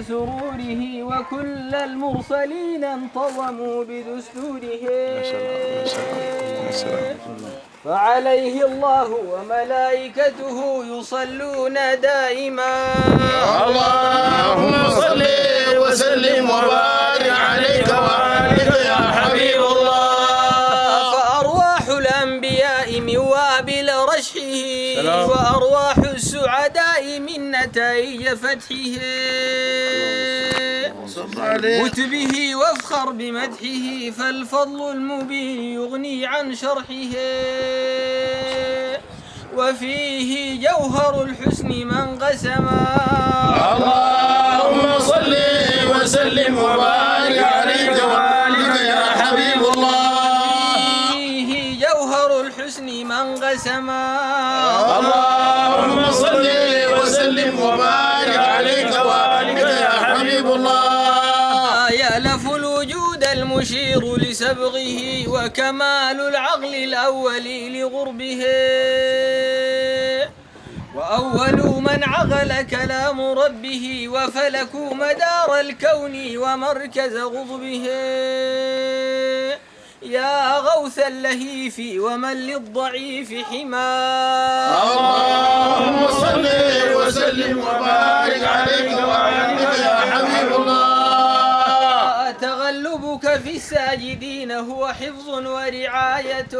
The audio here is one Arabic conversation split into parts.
سروره وكل المرسلين انتظموا بدستوره فعليه الله وملائكته يصلون دائما. اللهم صل وسلم وبارك عليك وآلك يا حبيب الله. فأرواح الأنبياء من وابل رشحه وأرواح السعداء من نتائج فتحه. مت به وافخر بمدحه فالفضل المبين يغني عن شرحه. وفيه جوهر الحسن من قسما. اللهم صل وسلم وبارك عليك وآلك يا حبيب الله. فيه جوهر الحسن من قسما. اللهم صل وسلم وبارك عليك وآلك يا حبيب الله. يألف الوجود المشير لسبغه وكمال العقل الأول لغربه. وأول من عقل كلام ربه وفلكوا مدار الكون ومركز غضبه. يا غوث اللهيف ومن للضعيف حماه. اللهم صل وسلم وبارك عليك وآلك يا حبيب الله. تغلبك في الساجدين هو حفظ ورعاية.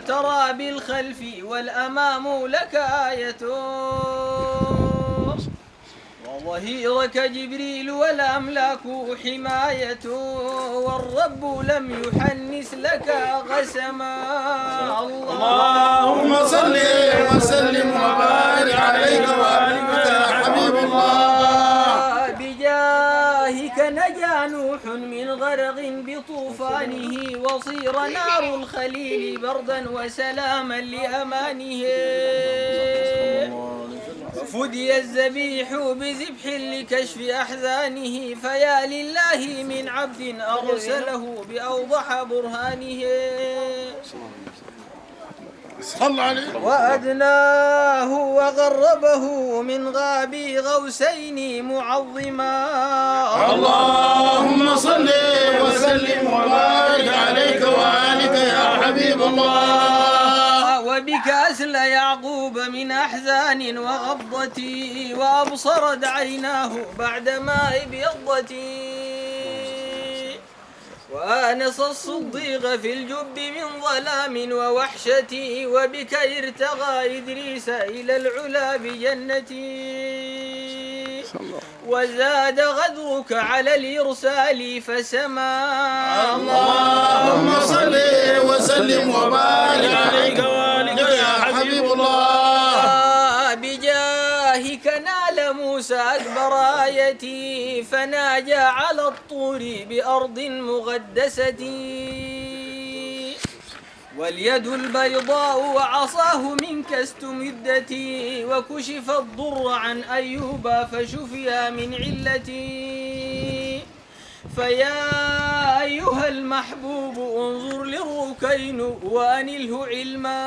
ترى بالخلف والأمام لك آية. وظهيرك جبريل والأملاك حماية. والرب لم يحنس لك قسما. اللهم صل وسلم وبارك عليك وآلك يا حبيب الله. بجاهك نجا نوح من غرق بطوفانه وصير نار الخليل بردا وسلاما لأمانه. وفدي الذبيح بذبح لكشف أحزانه. فيا لله من عبد أرسله بأوضح برهانه. صل عليه. وأدناه وغربه من غاب غوسين معظما. اللهم صل وسلم وبارك عليك وآلك يا حبيب الله. وبك أسل يعقوب من أحزان وغضتي. وأبصرت عيناه بعدما ابيضت. وآنس الصديق في الجب من ظلام ووحشتي. وبك ارتغى إدريس إلى العلا بجنتي. وزاد غدرك على الإرسال فسما. اللهم صل وسلم وبارك عليك وآلك يا حبيب الله. بجاهك نال موسى أكبر آيتي. فناجى على الطور بأرض مقدسة. واليد البيضاء وعصاه منك استمدتي. وكشف الضر عن أيوب فشفي من علتي. فيا أيها المحبوب انظر للركين وأنله علما.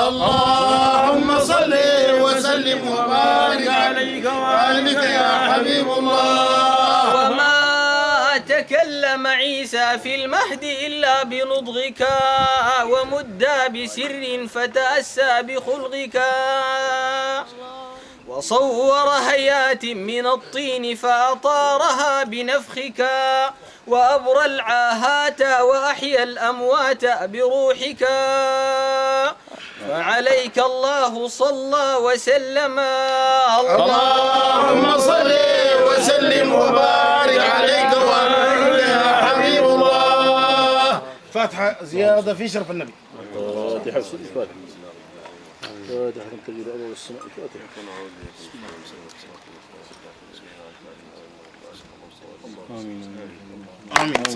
اللهم صل وسلم وبارك عليك وآلك يا حبيب الله. وما تكلم عيسى في المهد إلا بنضغك. ومدى بسر فتأسى بخلقك. وصور هيات من الطين فأطارها بنفخك. وأبرى العاهات وأحيا الأموات بروحك. فعليك الله صلى وسلم. اللهم صل وسلم وبارك عليك وآلك يا حبيب الله. فاتحة زيادة في شرف النبي. فاتحة فاتحة تجري أول السماء فاتحة. آمين.